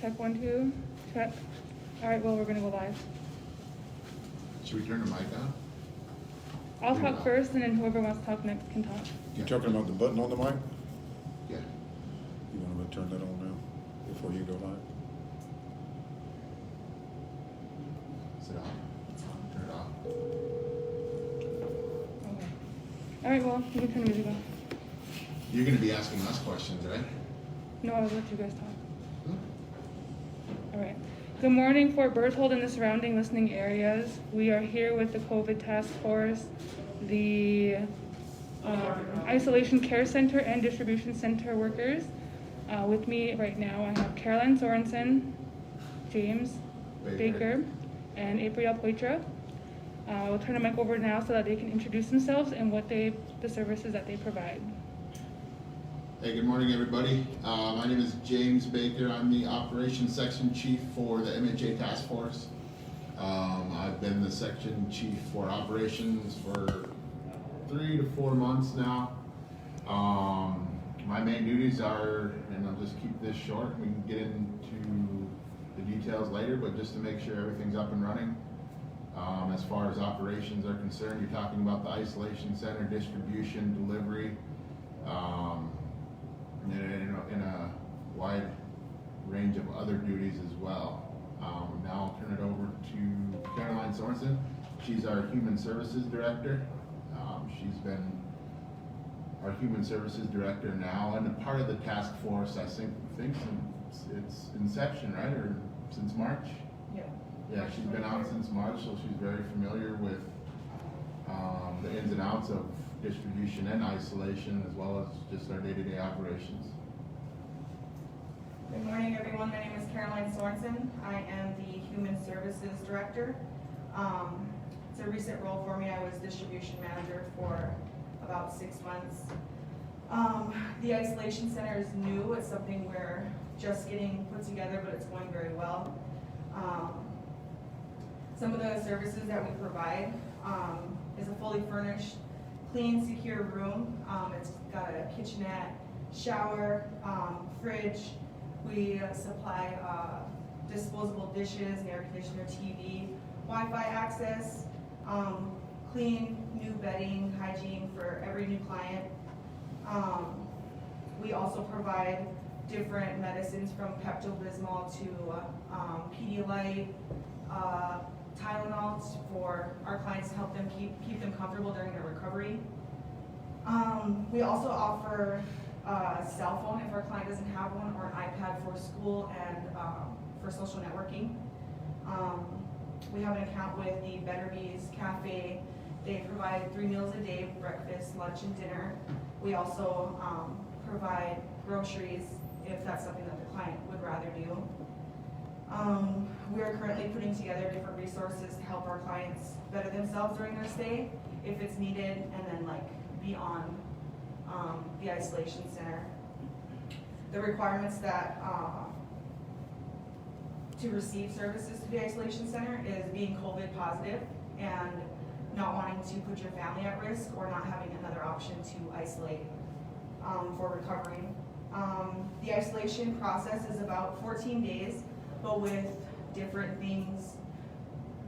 Check 1, 2, check. All right, well, we're gonna go live. Should we turn the mic on? I'll talk first, and then whoever wants to talk next can talk. You talking about the button on the mic? Yeah. You want to turn that on now before you go live? Is it on? It's on. Turn it off. Okay. All right, well, you can turn the music on. You're gonna be asking us questions, right? No, I'll let you guys talk. Hmm? All right. Good morning, Fort Berthold and the surrounding listening areas. We are here with the COVID task force, the isolation care center and distribution center workers. With me right now, I have Caroline Sorensen, James Baker, and April Poitra. We'll turn the mic over now so that they can introduce themselves and what the services that they provide. Hey, good morning, everybody. My name is James Baker. I'm the operations section chief for the MHA task force. I've been the section chief for operations for 3 to 4 months now. My main duties are, and I'll just keep this short, we can get into the details later, but just to make sure everything's up and running. As far as operations are concerned, you're talking about the isolation center, distribution, delivery, in a wide range of other duties as well. Now I'll turn it over to Caroline Sorensen. She's our human services director. She's been our human services director now and a part of the task force, I think since its inception, right? Or since March? Yeah. Yeah, she's been out since March, so she's very familiar with the ins and outs of distribution and isolation, as well as just our day-to-day operations. Good morning, everyone. My name is Caroline Sorensen. I am the Human Services Director. It's a recent role for me. I was distribution manager for about 6 months. The isolation center is new. It's something we're just getting put together, but it's going very well. Some of the services that we provide is a fully furnished, clean, secure room. It's got a kitchenette, shower, fridge. We supply disposable dishes, air conditioner, TV, Wi-Fi access, clean, new bedding, hygiene for every new client. We also provide different medicines from Pepto-Bismol to Pedialyte, Tylenol for our clients to help them keep them comfortable during their recovery. We also offer a cell phone if our client doesn't have one, or an iPad for school and for social networking. We have an account with the Better Bees Cafe. They provide 3 meals a day, breakfast, lunch, and dinner. We also provide groceries if that's something that the client would rather do. We are currently putting together different resources to help our clients better themselves during their stay, if it's needed, and then beyond the isolation center. The requirements that to receive services to the isolation center is being COVID positive and not wanting to put your family at risk, or not having another option to isolate for recovery. The isolation process is about 14 days, but with different things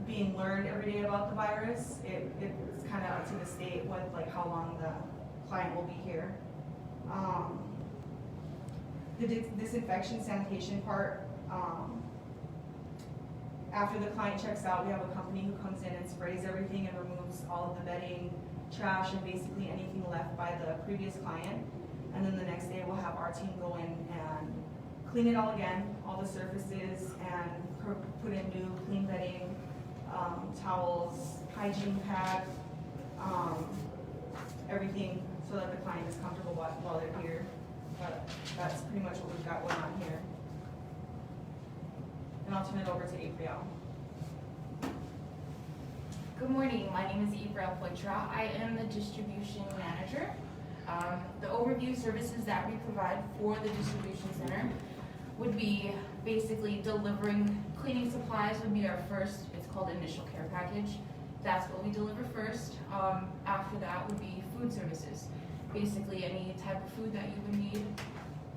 being learned every day about the virus, it's kind of up to the state with how long the client will be here. The disinfection sanitation part, after the client checks out, we have a company who comes in and sprays everything and removes all of the bedding, trash, and basically anything left by the previous client. And then the next day we'll have our team go in and clean it all again, all the surfaces, and put in new clean bedding, towels, hygiene pad, everything so that the client is comfortable while they're here. But that's pretty much what we've got going on here. And I'll turn it over to April. Good morning, my name is April Poitra. I am the distribution manager. The overview services that we provide for the distribution center would be basically delivering cleaning supplies would be our first, it's called initial care package. That's what we deliver first. After that would be food services. Basically any type of food that you would need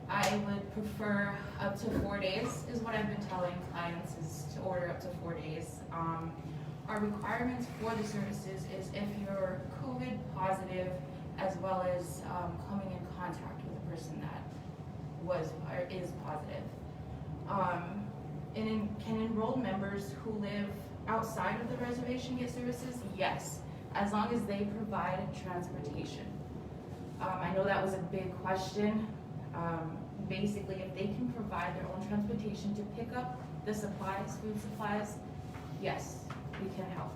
I would prefer up to 4 days is what I've been telling clients, is to order up to 4 days. Our requirements for the services is if you're COVID positive, as well as coming in contact with a person that was or is positive. Can enrolled members who live outside of the reservation get services? Yes, as long as they provide transportation. I know that was a big question. Basically, if they can provide their own transportation to pick up the supplies, food supplies, yes, we can help.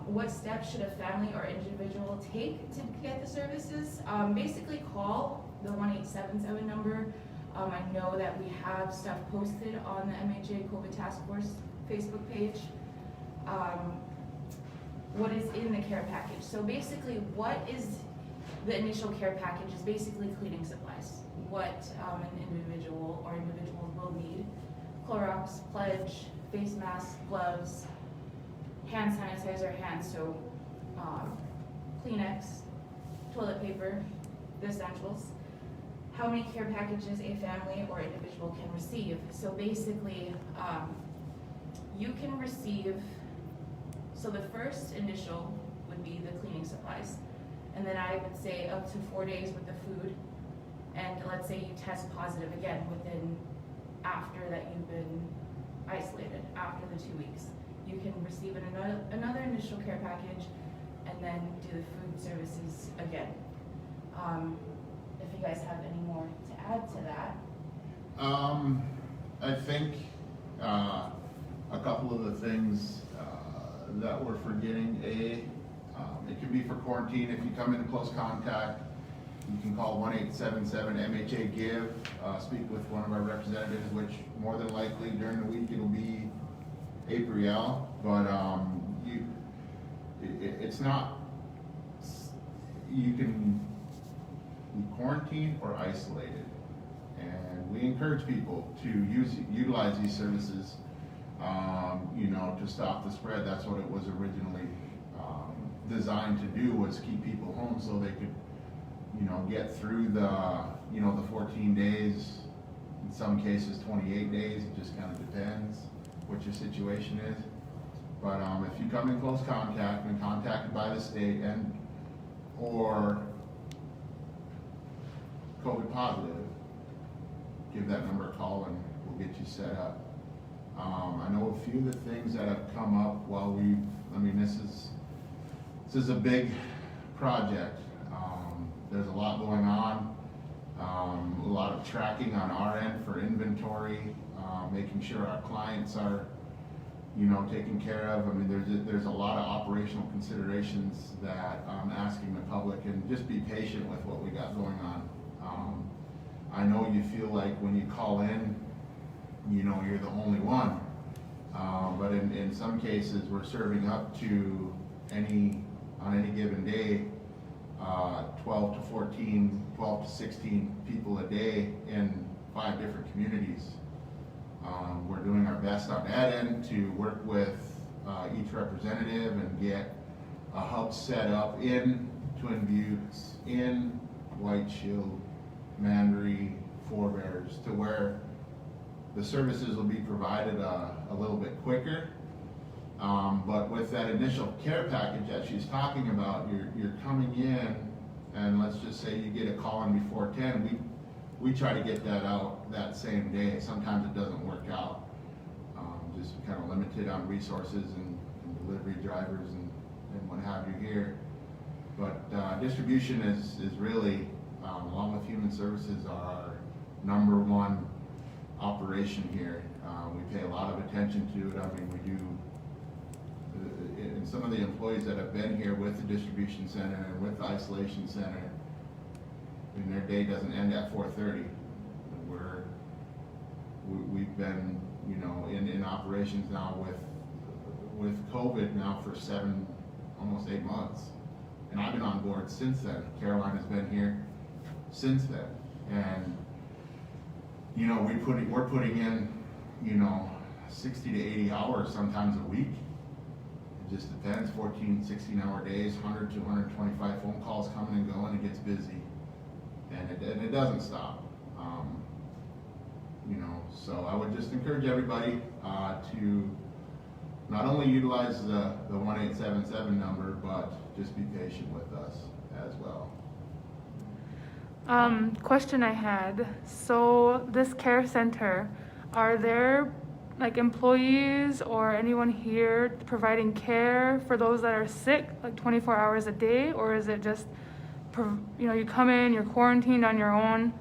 What steps should a family or individual take to get the services? Basically call the 1877 number. I know that we have stuff posted on the MHA COVID Task Force Facebook page. What is in the care package? So basically, what is the initial care package is basically cleaning supplies. What an individual or individuals will need: Clorox, Pledge, face masks, gloves, hand sanitizer, hand soap, Kleenex, toilet paper, the essentials. How many care packages a family or individual can receive. So basically, you can receive, so the first initial would be the cleaning supplies. And then I would say up to 4 days with the food. And let's say you test positive again after that you've been isolated, after the 2 weeks. You can receive another initial care package and then do the food services again. If you guys have any more to add to that. I think a couple of the things that we're forgetting, it can be for quarantine. If you come into close contact, you can call 1-877-MHA-GIVE, speak with one of our representatives, which more than likely during the week it'll be April, but it's not, you can be quarantined or isolated, and we encourage people to utilize these services, to stop the spread. That's what it was originally designed to do, was keep people home so they could, get through the 14 days, in some cases 28 days, it just kind of depends what your situation is. But if you come in close contact, been contacted by the state or COVID positive, give that number a call and we'll get you set up. I know a few of the things that have come up while this is a big project. There's a lot going on, a lot of tracking on our end for inventory, making sure our clients are, taken care of. There's a lot of operational considerations that I'm asking the public, and just be patient with what we got going on. I know you feel like when you call in, you're the only one, but in some cases we're serving up to on any given day 12 to 16 people a day in 5 different communities. We're doing our best on that end to work with each representative and get a hub set up in Twin Buttes, in White Shield, Mandaree, Four Bears, to where the services will be provided a little bit quicker. But with that initial care package that she's talking about, you're coming in, and let's just say you get a call in before 10, we try to get that out that same day. Sometimes it doesn't work out, just kind of limited on resources and delivery drivers and what have you here. But distribution is really, along with human services, our #1 operation here. We pay a lot of attention to it. We do, and some of the employees that have been here with the distribution center and with the isolation center, their day doesn't end at 4:30. We've been, in operations now with COVID now for almost 8 months, and I've been on board since then. Caroline has been here since then, and we're putting in 60 to 80 hours sometimes a week. It just depends. 14, 16-hour days, 100 to 125 phone calls coming and going. It gets busy, and it doesn't stop. So I would just encourage everybody to not only utilize the 1877 number, but just be patient with us as well. Question I had, so this care center, are there like employees or anyone here providing care for those that are sick, like 24 hours a day, or is it just, you come in, you're quarantined on your own,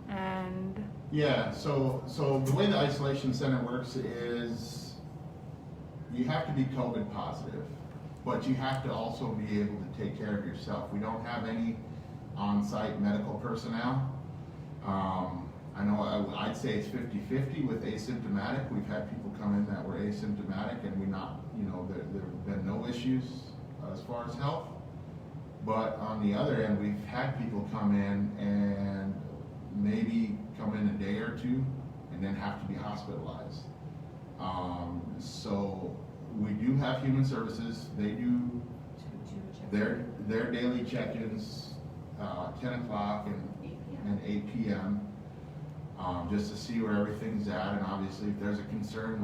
and... Yeah, so the way the isolation center works is you have to be COVID positive, but you have to also be able to take care of yourself. We don't have any on-site medical personnel. I know I'd say it's 50-50 with asymptomatic. We've had people come in that were asymptomatic and there have been no issues as far as health. But on the other end, we've had people come in and maybe come in a day or two and then have to be hospitalized. So we do have human services. They do their daily check-ins, 10 o'clock and 8 p.m. Just to see where everything's at, and obviously if there's a concern,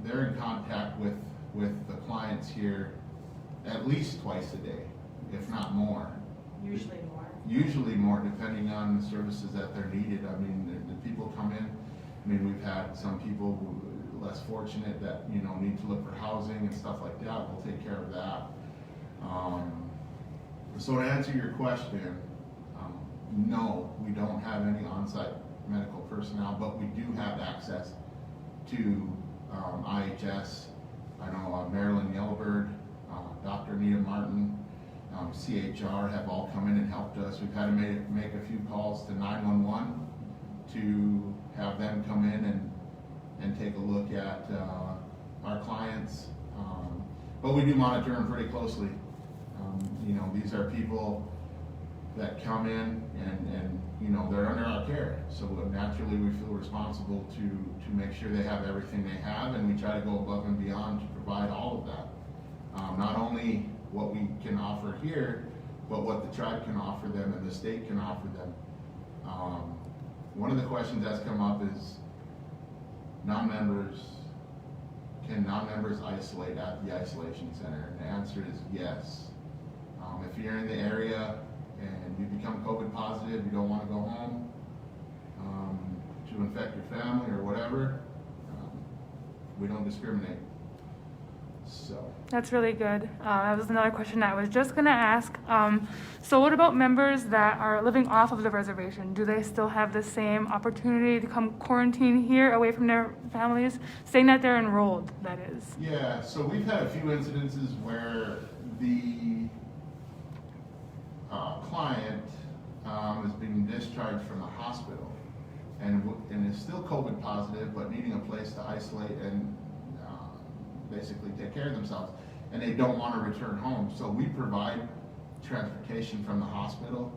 they're in contact with the clients here at least twice a day, if not more. Usually more, depending on the services that they're needed. I mean, the people come in. I mean, we've had some people who less fortunate that need to look for housing and stuff like that. We'll take care of that. So to answer your question, no, we don't have any on-site medical personnel, but we do have access to IHS. I know Marilyn Yellowbird, Dr. Anita Martin, CHR have all come in and helped us. We've had to make a few calls to 911 to have them come in and take a look at our clients. But we do monitor them pretty closely. These are people that come in and they're under our care. So naturally we feel responsible to make sure they have everything they have, and we try to go above and beyond to provide all of that. Not only what we can offer here, but what the tribe can offer them and the state can offer them. One of the questions that's come up is can non-members isolate at the isolation center? And the answer is yes. If you're in the area and you become COVID positive, you don't want to go home to infect your family or whatever, we don't discriminate. So That's really good. That was another question I was just going to ask. So what about members that are living off of the reservation? Do they still have the same opportunity to come quarantine here away from their families, saying that they're enrolled, that is? Yeah, so we've had a few incidences where the client is being discharged from the hospital and is still COVID positive, but needing a place to isolate and basically take care of themselves, and they don't want to return home. So we provide transportation from the hospital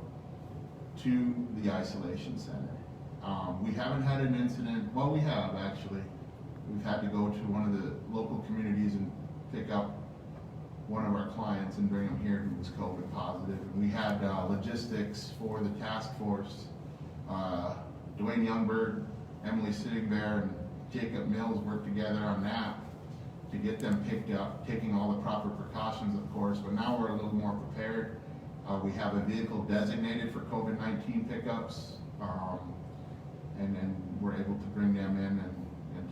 to the isolation center. We haven't had an incident, well, we have actually. We've had to go to one of the local communities and pick up one of our clients and bring them here who was COVID positive. And we had logistics for the task force. Dwayne Youngberg, Emily Sittingbear, and Jacob Mills worked together on that to get them picked up, taking all the proper precautions, of course, but now we're a little more prepared. We have a vehicle designated for COVID-19 pickups, and then we're able to bring them in and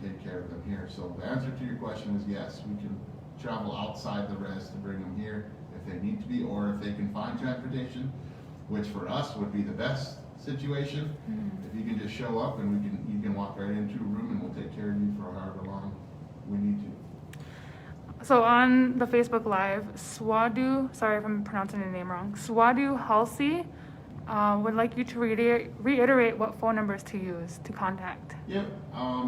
take care of them here. So the answer to your question is yes, we can travel outside the res to bring them here if they need to be, or if they can find transportation, which for us would be the best situation. If you can just show up and you can walk right into a room and we'll take care of you for however long we need to. So on the Facebook Live, Swadu, sorry if I'm pronouncing the name wrong, Swadu Halsey would like you to reiterate what phone numbers to use to contact. Yep,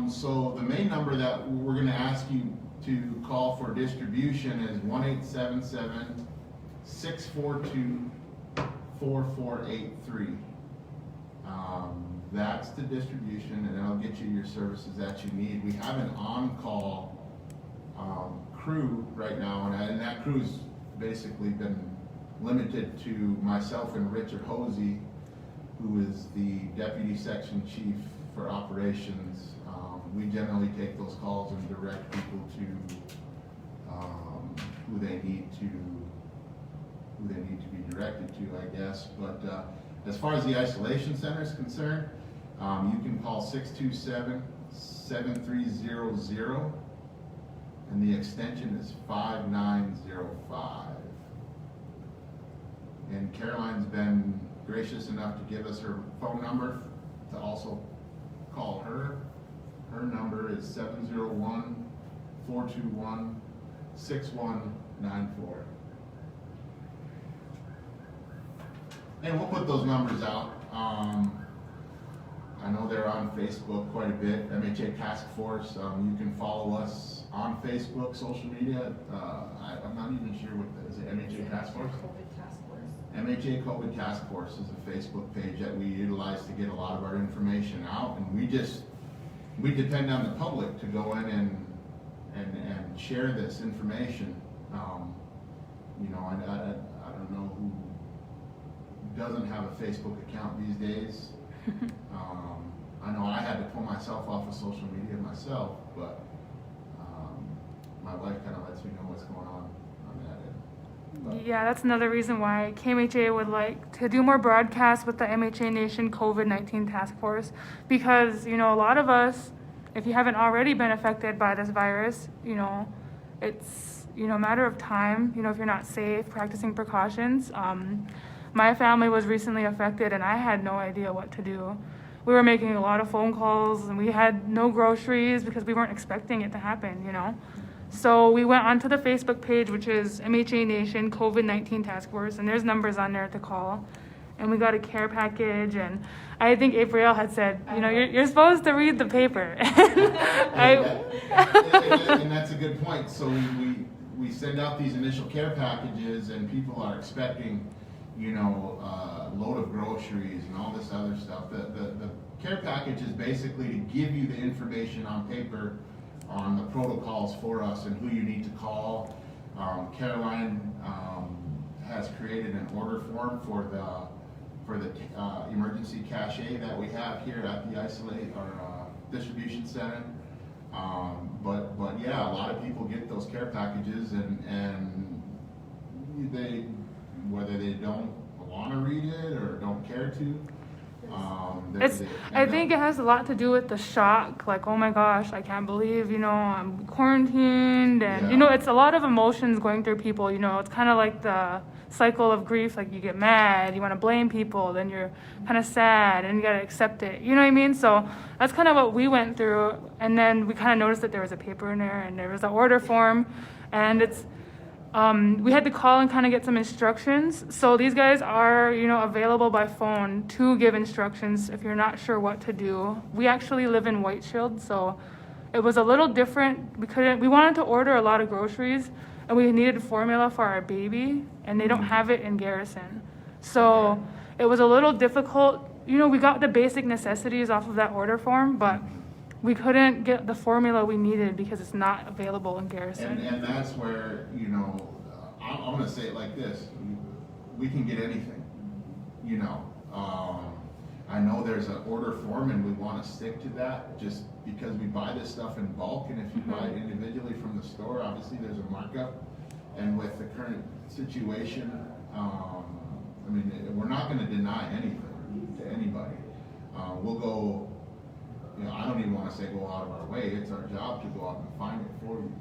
so the main number that we're going to ask you to call for distribution is 1-877-642-4483. That's the distribution, and it'll get you your services that you need. We have an on-call crew right now, and that crew's basically been limited to myself and Richard Hosey who is the Deputy Section Chief for Operations. We generally take those calls and direct people to who they need to be directed to, I guess. But as far as the isolation center is concerned, you can call 627-7300, and the extension is 5905. And Caroline's been gracious enough to give us her phone number to also call her. Her number is 701-421-6194. And we'll put those numbers out. I know they're on Facebook quite a bit, MHA Task Force. You can follow us on Facebook, social media. I'm not even sure what that is. It MHA Task Force? COVID task force. MHA COVID Task Force is a Facebook page that we utilize to get a lot of our information out, and we depend on the public to go in and share this information. You know, I don't know who doesn't have a Facebook account these days. I know I had to pull myself off of social media myself, but my wife kind of lets me know what's going on that end. But Yeah, that's another reason why KMHA would like to do more broadcasts with the MHA Nation COVID-19 Task Force, because, you know, a lot of us, if you haven't already been affected by this virus, you know, it's, you know, a matter of time, you know, if you're not safe, practicing precautions. My family was recently affected and I had no idea what to do. We were making a lot of phone calls and we had no groceries because we weren't expecting it to happen, you know. So we went onto the Facebook page, which is MHA Nation COVID-19 Task Force, and there's numbers on there to call. And we got a care package, and I think April had said, you know, you're supposed to read the paper. and that's a good point. So we send out these initial care packages, and people are expecting, you know, a load of groceries and all this other stuff. The care package is basically to give you the information on paper on the protocols for us and who you need to call. Caroline has created an order form for the emergency cache that we have here at the distribution center. But yeah, a lot of people get those care packages and they, whether they don't want to read it or don't care to, I think it has a lot to do with the shock, like, oh my gosh, I can't believe, you know, I'm quarantined, and you know, it's a lot of emotions going through people, you know. It's kind of like the cycle of grief, like you get mad, you want to blame people, then you're kind of sad and you got to accept it, you know what I mean? So that's kind of what we went through, and then we kind of noticed that there was a paper in there and there was an order form, and it's we had to call and kind of get some instructions. So these guys are, you know, available by phone to give instructions if you're not sure what to do. We actually live in White Shield, so it was a little different. We wanted to order a lot of groceries, and we needed formula for our baby, and they don't have it in Garrison. So it was a little difficult. You know, we got the basic necessities off of that order form, but we couldn't get the formula we needed because it's not available in Garrison. And that's where, you know, I'm going to say it like this. We can get anything, you know. I know there's an order form and we want to stick to that just because we buy this stuff in bulk, and if you buy it individually from the store, obviously there's a markup. And with the current situation, I mean, we're not going to deny anything to anybody. We'll go, you know, I don't even want to say go out of our way. It's our job to go out and find it for you.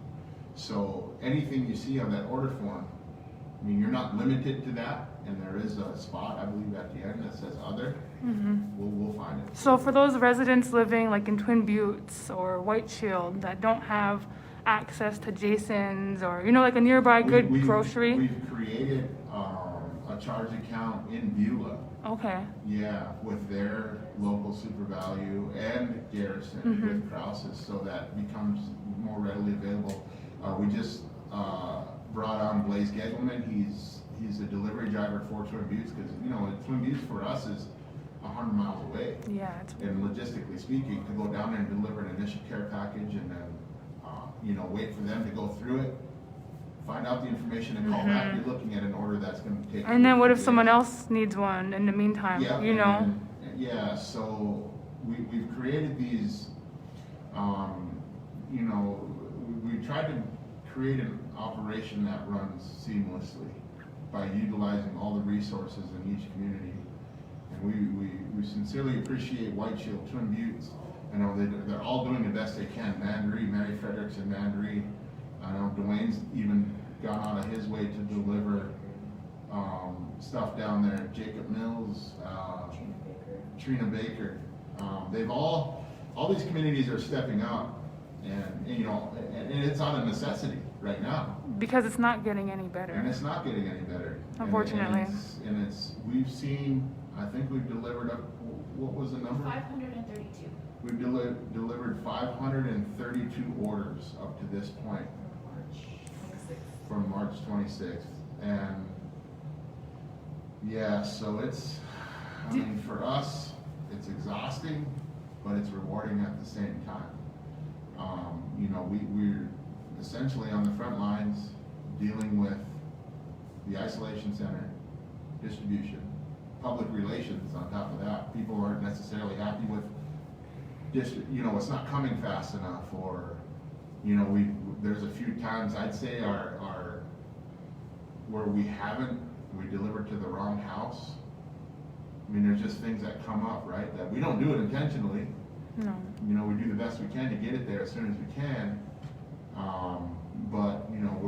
So anything you see on that order form, I mean, you're not limited to that, and there is a spot, I believe, at the end that says other. We'll find it. So for those residents living like in Twin Buttes or White Shield that don't have access to Jason's or, you know, like a nearby good grocery. We've created a charge account in Beulah. Okay. Yeah, with their local Super Value and Garrison with Krause's, so that becomes more readily available. We just brought on Blaze Gegelman. He's a delivery driver for Twin Buttes, because, you know, Twin Buttes for us is 100 miles away. Yeah. And logistically speaking, to go down there and deliver an initial care package and then, you know, wait for them to go through it, find out the information and call back, you're looking at an order that's going to take. And then what if someone else needs one in the meantime? Yeah, you know. Yeah, so we've created these, you know, we tried to create an operation that runs seamlessly by utilizing all the resources in each community. And we sincerely appreciate White Shield, Twin Buttes. I know they're all doing the best they can. Mandaree, Mary Fredericks and Mandaree. I know Dwayne's even gone out of his way to deliver stuff down there. Jacob Mills, Trina Baker. They've all these communities are stepping up, and you know, and it's on a necessity right now. Because it's not getting any And better. it's not getting any better. Unfortunately. And it's we've seen, I think we've delivered up, what was the number? 532. We've delivered 532 orders up to this point from March 26th. And yeah, so it's, I mean, for us, it's exhausting, but it's rewarding at the same time. You know, we're essentially on the front lines dealing with the isolation center, distribution, public relations on top of that. People aren't necessarily happy with you know, it's not coming fast enough, or, you know, there's a few times I'd say our where we delivered to the wrong house. I mean, there's just things that come up, right? That we don't do it intentionally. No. You know, we do the best we can to get it there as soon as we can. But you know,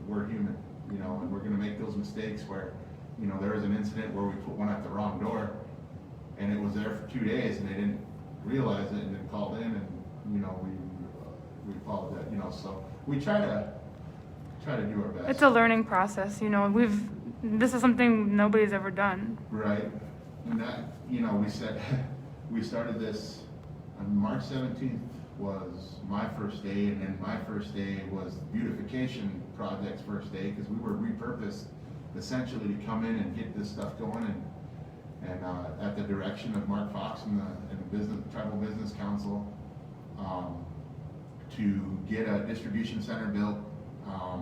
we're human, you know, and we're gonna make those mistakes where, you know, there was an incident where we put one at the wrong door, and it was there for 2 days, and they didn't realize it, and then called in, and you know, we followed that, you know, so we try to do our best. It's a learning process, you know. This is something nobody's ever done. Right, and that, you know, we started this on March 17th was my first day, and then my first day was the beautification project's first day, because we were repurposed essentially to come in and get this stuff going, and at the direction of Mark Fox and the Tribal Business Council, to get a distribution center built,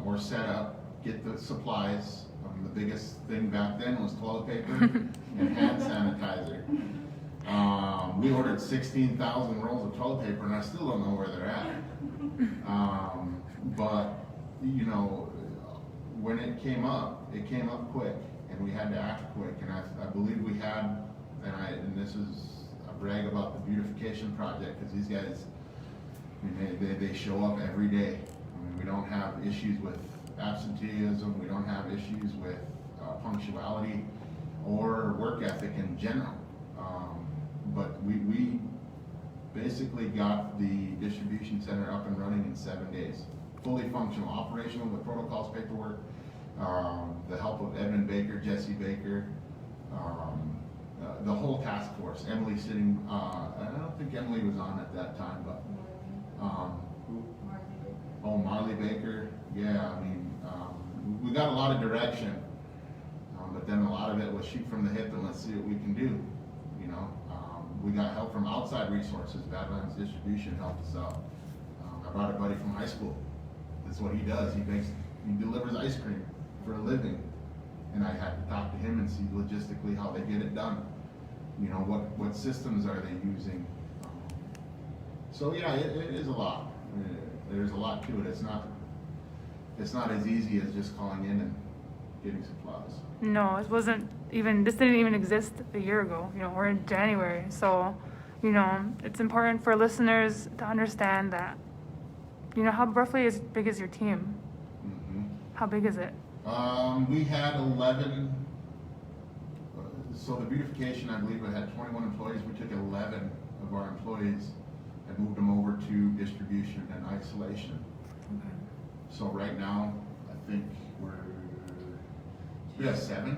or set up, get the supplies. The biggest thing back then was toilet paper and hand sanitizer. We ordered 16,000 rolls of toilet paper, and I still don't know where they're at. But you know, when it came up quick, and we had to act quick. And I believe we had, and this is a brag about the beautification project, because these guys, I mean, they show up every day. I mean, we don't have issues with absenteeism. We don't have issues with punctuality or work ethic in general. But we basically got the distribution center up and running in 7 days. Fully functional, operational with protocols, paperwork, the help of Edmund Baker, Jesse Baker, the whole task force. Emily sitting, I don't think Emily was on at that time, but Marley Baker. Yeah, I mean, we got a lot of direction, but then a lot of it was shoot from the hip and let's see what we can do. You know, we got help from outside resources. Badlands Distribution helped us out. I brought a buddy from high school. That's what he does. He delivers ice cream for a living, and I had to talk to him and see logistically how they get it done. You know, what systems are they using? So yeah, it is a lot. There's a lot to it. It's not as easy as just calling in and getting supplies. No, it wasn't even, this didn't even exist a year ago. You know, we're in January. So, you know, it's important for listeners to understand that, you know, how roughly as big is your team? Mm-hmm. How big is it? We had 11, so the beautification, I believe it had 21 employees. We took 11 of our employees and moved them over to distribution and isolation. Okay. So right now, I think we have seven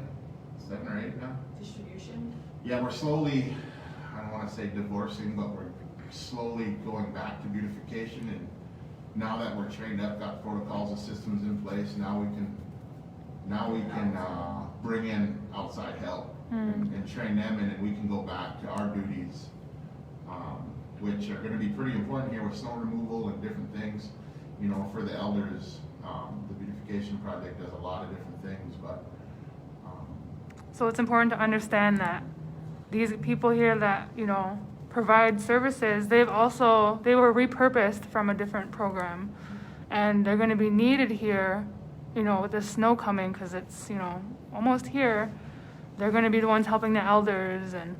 or eight now. Distribution? Yeah, we're slowly, I don't want to say divorcing, but we're slowly going back to beautification. And now that we're trained up, got protocols and systems in place, now we can bring in outside help and train them, and then we can go back to our duties, which are going to be pretty important here with snow removal and different things. You know, for the elders, the beautification project does a lot of different things, but So it's important to understand that these people here that, you know, provide services, they were repurposed from a different program. And they're gonna be needed here, you know, with the snow coming, because it's, you know, almost here. They're gonna be the ones helping the elders and,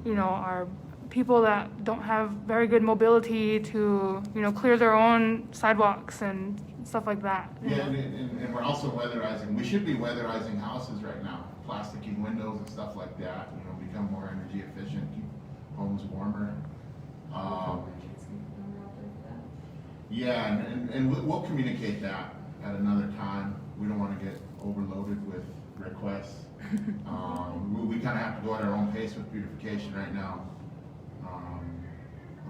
you know, our people that don't have very good mobility to, you know, clear their own sidewalks and stuff like that. you Yeah, know. and we're also weatherizing, we should be weatherizing houses right now, plasticking windows and stuff like that, you know, become more energy efficient, keep homes warmer. Yeah, and we'll communicate that at another time. We don't wanna get overloaded with requests. We kinda have to go at our own pace with beautification right now.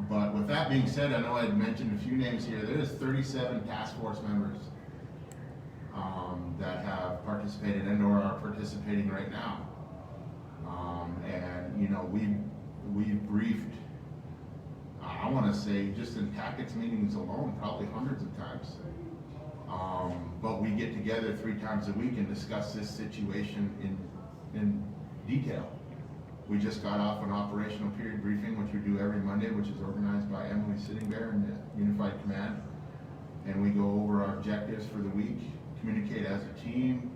But with that being said, I know I had mentioned a few names here. There is 37 task force members that have participated and or are participating right now. And you know, we've briefed, I wanna say just in tactics meetings alone, probably hundreds of times. But we get together 3 times a week and discuss this situation in detail. We just got off an operational period briefing, which we do every Monday, which is organized by Emily Sitting Bear and the Unified Command. And we go over our objectives for the week, communicate as a team,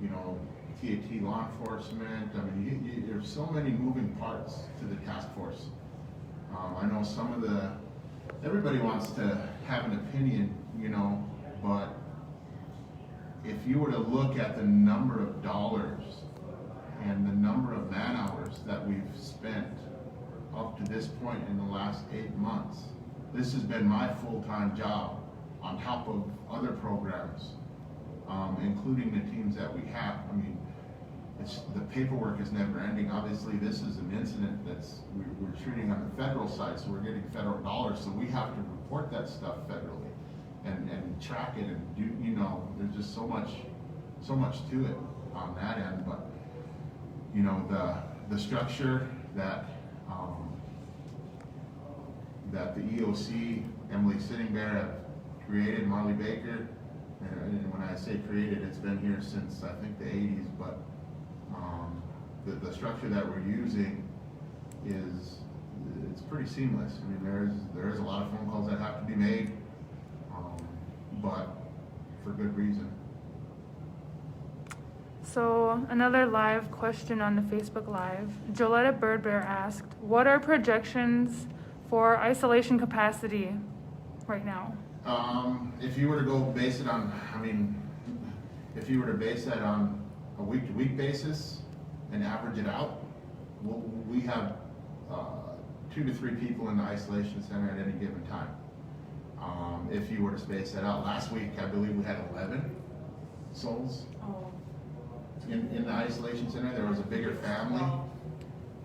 you know, TAT law enforcement. I mean, there's so many moving parts to the task force. I know everybody wants to have an opinion, you know, but if you were to look at the number of dollars and the number of man hours that we've spent up to this point in the last 8 months, this has been my full-time job on top of other programs, including the teams that we have. I mean, the paperwork is never ending. Obviously, this is an incident we're treating on the federal side, so we're getting federal dollars, so we have to report that stuff federally and track it and do, you know, there's just so much to it on that end. But you know, the structure that the EOC, Emily Sitting Bear have created, Marley Baker, and when I say created, it's been here since I think the 80s, but the structure that we're using it's pretty seamless. I mean, there is a lot of phone calls that have to be made, but for good reason. So another live question on the Facebook Live. Joletta Birdbear asked, what are projections for isolation capacity right now? If you were to go base it on, if you were to base that on a week-to-week basis and average it out, we have 2 to 3 people in the isolation center at any given time. If you were to space that out, last week I believe we had 11 souls. In the isolation center. There was a bigger family.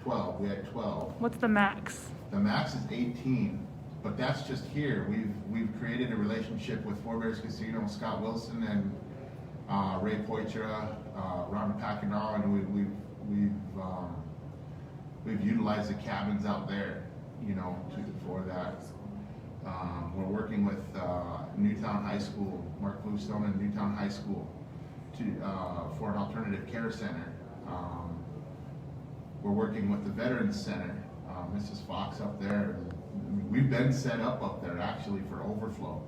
12. We had 12. What's the max? The max is 18, but that's just here. We've created a relationship with Four Bears Casino, Scott Wilson and Ray Poitras, Robert Packendahl, and we've utilized the cabins out there, you know, for that. We're working with Newtown High School, Mark Bluestone and Newtown High School for an alternative care center. We're working with the Veterans Center, Mrs. Fox up there. I mean, we've been set up there actually for overflow.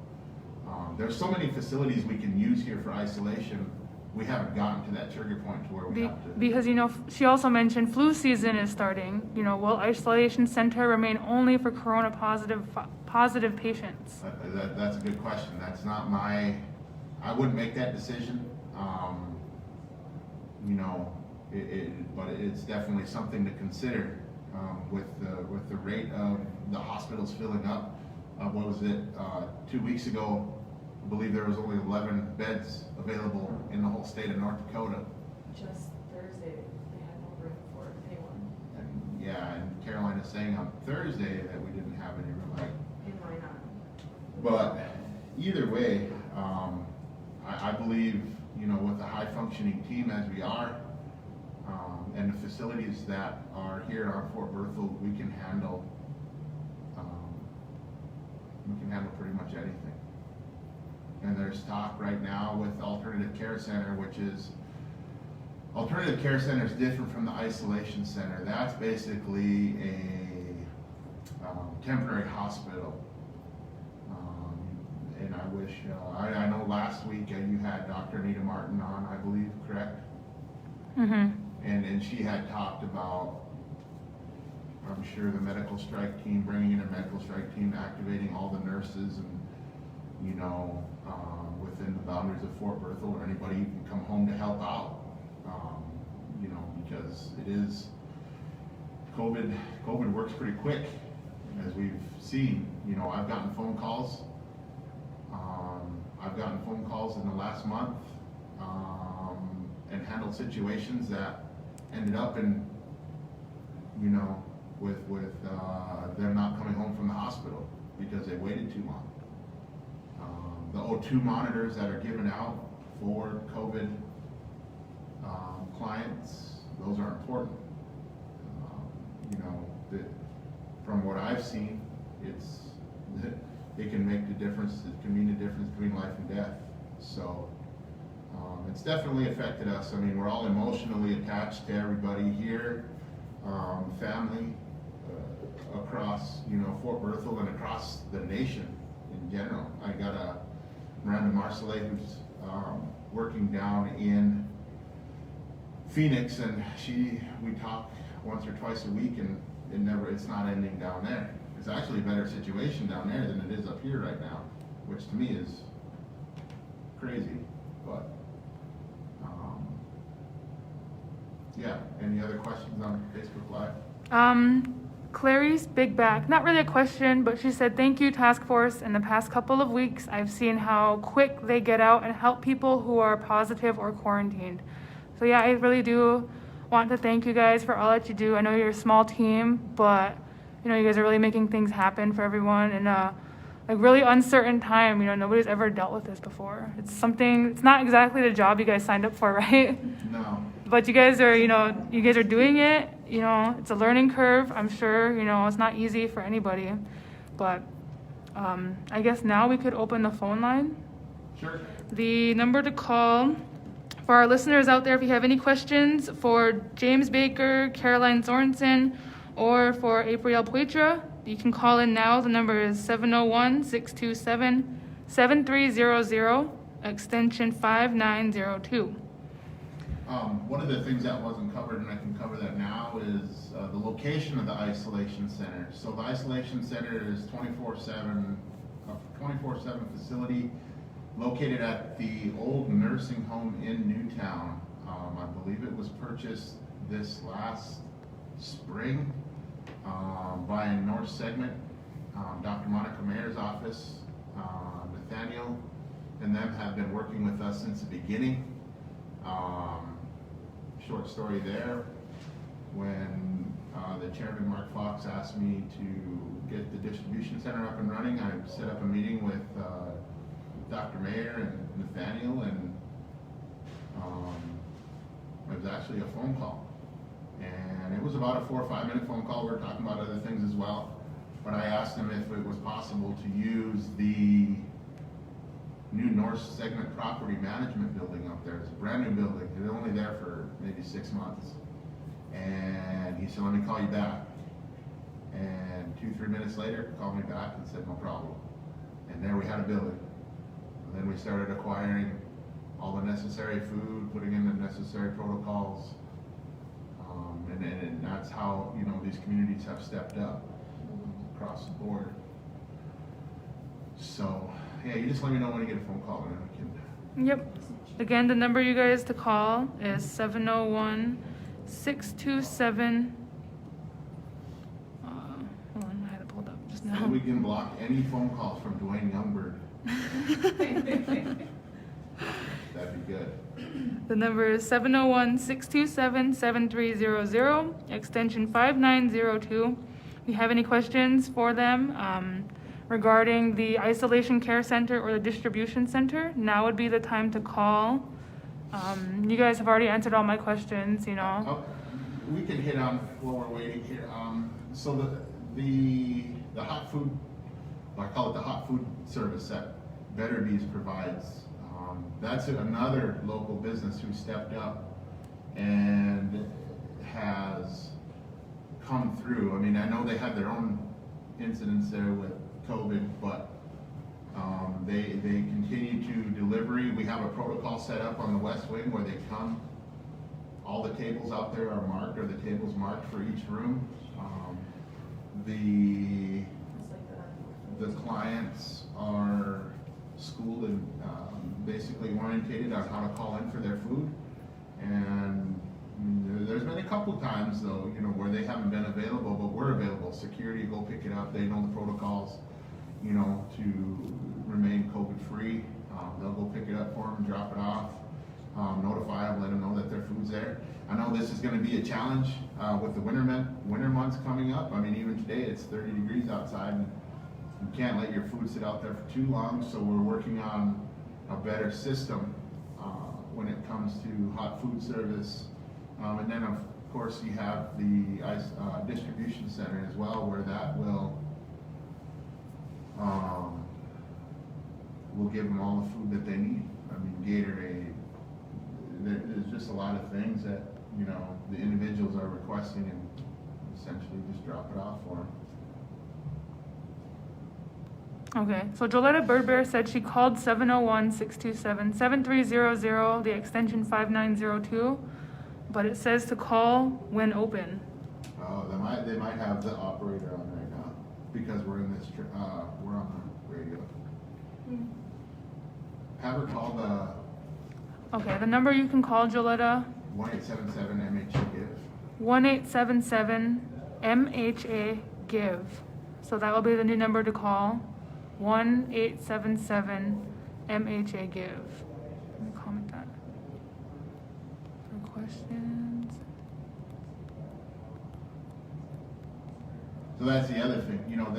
There's so many facilities we can use here for isolation. We haven't gotten to that trigger point to where we have to. Because, you know, she also mentioned flu season is starting. You know, will isolation center remain only for corona positive patients? That's a good question. That's not I wouldn't make that decision. You know, but it's definitely something to consider with the rate of the hospitals filling up. What was it? 2 weeks ago, I believe there was only 11 beds available in the whole state of North Dakota. Just Thursday, they had no room for anyone. And yeah, and Caroline is saying on Thursday that we didn't have any room. In Minot. But either way, I believe, you know, with a high functioning team as we are, and the facilities that are here on Fort Berthold, we can handle pretty much anything. And there's talk right now with Alternative Care Center, which is Alternative care center is different from the isolation center. That's basically a temporary hospital. And I wish, I know last week you had Dr. Anita Martin on, I believe, correct? Mm-hmm. And she had talked about, I'm sure, the medical strike team, bringing in a medical strike team, activating all the nurses and, you know, within the boundaries of Fort Berthold, or anybody who can come home to help out. You know, because it is, COVID works pretty quick, as we've seen. You know, I've gotten phone calls in the last month, and handled situations that ended up in, you know, with them not coming home from the hospital because they waited too long. The O2 monitors that are given out for COVID clients, those are important. You know, from what I've seen, it can make the difference. It can mean the difference between life and death. So it's definitely affected us. I mean, we're all emotionally attached to everybody here, family across, you know, Fort Berthold and across the nation in general. I got a Miranda Marcellet who's working down in Phoenix, and we talk once or twice a week, and it's not ending down there. It's actually a better situation down there than it is up here right now, which to me is crazy. But yeah, any other questions on Facebook Live? Clary's Big Back, not really a question, but she said, thank you, task force. In the past couple of weeks, I've seen how quick they get out and help people who are positive or quarantined. So yeah, I really do want to thank you guys for all that you do. I know you're a small team, but you know, you guys are really making things happen for everyone in a like really uncertain time. You know, nobody's ever dealt with this before. It's not exactly the job you guys signed up for, right? No. But you guys are doing it. You know, it's a learning curve. I'm sure, you know, it's not easy for anybody. But I guess now we could open the phone line. Sure. The number to call for our listeners out there, if you have any questions for James Baker, Caroline Sorensen, or for April Poitra, you can call in now. The number is 701-627-7300, extension 5902. One of the things that wasn't covered, and I can cover that now, is the location of the isolation center. So the isolation center is 24/7 facility located at the old nursing home in Newtown. I believe it was purchased this last spring by a North Segment, Dr. Monica Mayer's office. Nathaniel and them have been working with us since the beginning. Short story there, when the chairman, Mark Fox, asked me to get the distribution center up and running, I set up a meeting with Dr. Mayer and Nathaniel, and it was actually a phone call. And it was about a 4 or 5 minute phone call. We were talking about other things as well. But I asked him if it was possible to use the new North Segment Property Management building up there. It's a brand new building. It's only there for maybe 6 months. And he said, let me call you back. And 2-3 minutes later, called me back and said, no problem. And there we had a building. And then we started acquiring all the necessary food, putting in the necessary protocols. And that's how, you know, these communities have stepped up across the board. So, yeah, you just let me know when you get a phone call and then we can. Yep. Again, the number you guys to call is 701-627. Hold on, I had it pulled up just now. And we can block any phone calls from Dwayne Youngberg. That'd be good. The number is 701-627-7300, extension 5902. If you have any questions for them regarding the isolation care center or the distribution center, now would be the time to call. You guys have already answered all my questions, you know. We can hit on while we're waiting here. So the hot food, I call it the hot food service that Better Bees provides. That's another local business who stepped up and has come through. I mean, I know they had their own incidents there with COVID, but they continue to delivery. We have a protocol set up on the west wing where they come. All the tables out there are marked, or the tables marked for each room. The clients are schooled and basically orientated on how to call in for their food. And there's been a couple times though, you know, where they haven't been available, but we're available. Security go pick it up. They know the protocols, you know, to remain COVID-free. They'll go pick it up for them, drop it off, notify them, let them know that their food's there. I know this is going to be a challenge with the winter months coming up. I mean, even today it's 30 degrees outside, and you can't let your food sit out there for too long. So we're working on a better system when it comes to hot food service. And then of course you have the distribution center as well, where that will give them all the food that they need. I mean, Gatorade, there's just a lot of things that, you know, the individuals are requesting, and essentially just drop it off for them. Okay, so Joletta Birdbear said she called 701-627-7300, the extension 5902, but it says to call when open. They might have the operator on right now because we're in this we're on the radio. Have her call the Okay, the number you can call Joletta, 1877 MHA give. 1-877-MHA-GIVE. So that will be the new number to call, 1-877-MHA-GIVE. Let me comment that. For questions. So that's the other thing. You know,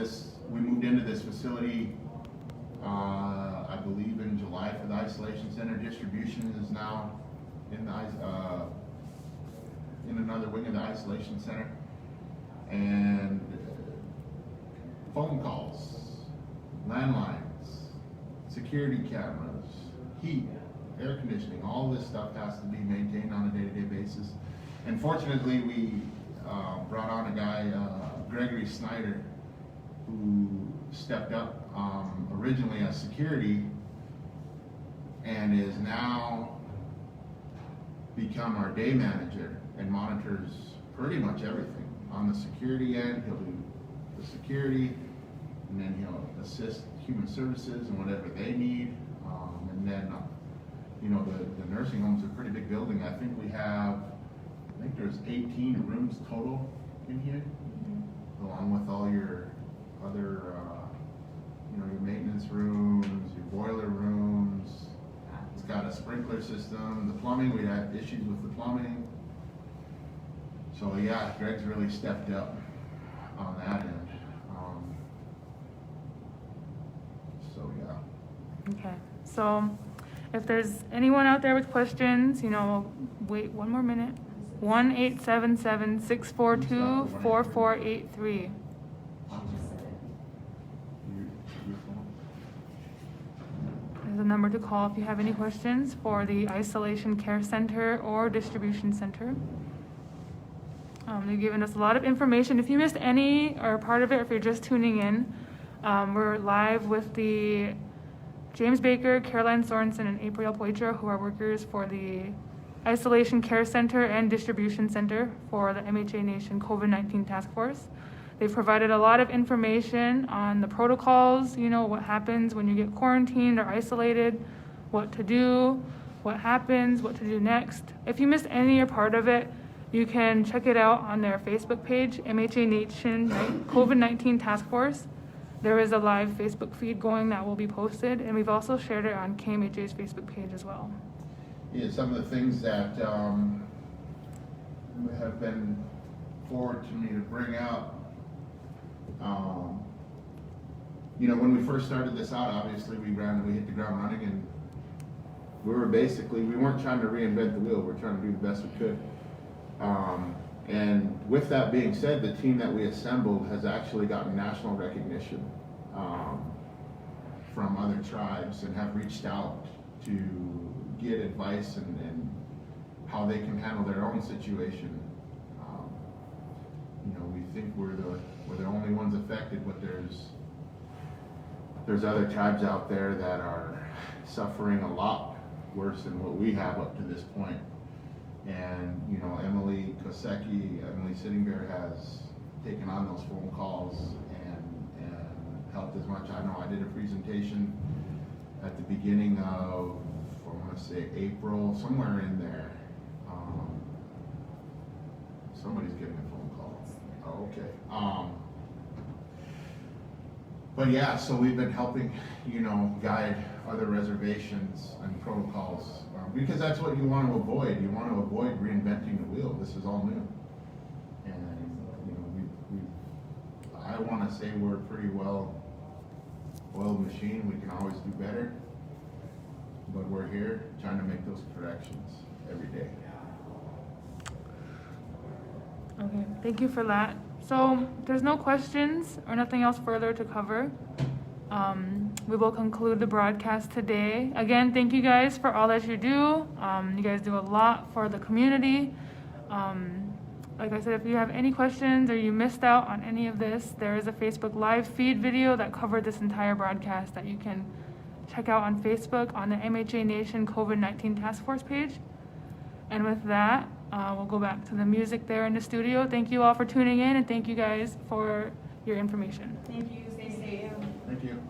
we moved into this facility, I believe in July for the isolation center. Distribution is now in another wing of the isolation center, and phone calls, landlines, security cameras, heat, air conditioning, all this stuff has to be maintained on a day-to-day basis. And fortunately, we brought on a guy, Gregory Snyder, who stepped up originally as security and is now become our day manager and monitors pretty much everything. On the security end, he'll do the security, and then he'll assist human services and whatever they need. And then, you know, the nursing home's a pretty big building. I think there's 18 rooms total in here, along with all your other, you know, your maintenance rooms, your boiler rooms. It's got a sprinkler system. The plumbing, we had issues with the plumbing. So yeah, Greg's really stepped up on that end. So yeah. Okay, so if there's anyone out there with questions, you know, wait one more minute. 1-877-642-4483. There's a number to call if you have any questions for the isolation care center or distribution center. They've given us a lot of information. If you missed any or part of it, or if you're just tuning in, we're live with the James Baker, Caroline Sorensen, and April Poitra, who are workers for the Isolation Care Center and Distribution Center for the MHA Nation COVID-19 Task Force. They've provided a lot of information on the protocols, you know, what happens when you get quarantined or isolated, what to do, what happens, what to do next. If you missed any or part of it, you can check it out on their Facebook page, MHA Nation COVID-19 Task Force. There is a live Facebook feed going that will be posted, and we've also shared it on KMHA's Facebook page as well. Yeah, some of the things that have been forwarded to me to bring out. You know, when we first started this out, obviously we hit the ground running, and we weren't trying to reinvent the wheel. We're trying to do the best we could. And with that being said, the team that we assembled has actually gotten national recognition from other tribes, and have reached out to get advice and how they can handle their own situation. You know, we think we're the only ones affected, but there's other tribes out there that are suffering a lot worse than what we have up to this point. And, you know, Emily Sitting Bear has taken on those phone calls and helped as much. I know I did a presentation at the beginning of, I want to say April, somewhere in there. Somebody's getting a phone call. Oh, okay. But yeah, so we've been helping, you know, guide other reservations and protocols, because that's what you want to avoid. You want to avoid reinventing the wheel. This is all new. And, you know, I want to say we're a pretty well-oiled machine. We can always do better. But we're here trying to make those corrections every day. Okay, thank you for that. So there's no questions or nothing else further to cover. We will conclude the broadcast today. Again, thank you guys for all that you do. You guys do a lot for the community. Like I said, if you have any questions or you missed out on any of this, there is a Facebook live feed video that covered this entire broadcast that you can check out on Facebook on the MHA Nation COVID-19 Task Force page. And with that, we'll go back to the music there in the studio. Thank you all for tuning in, and thank you guys for your information. Thank you, stay safe. Thank you.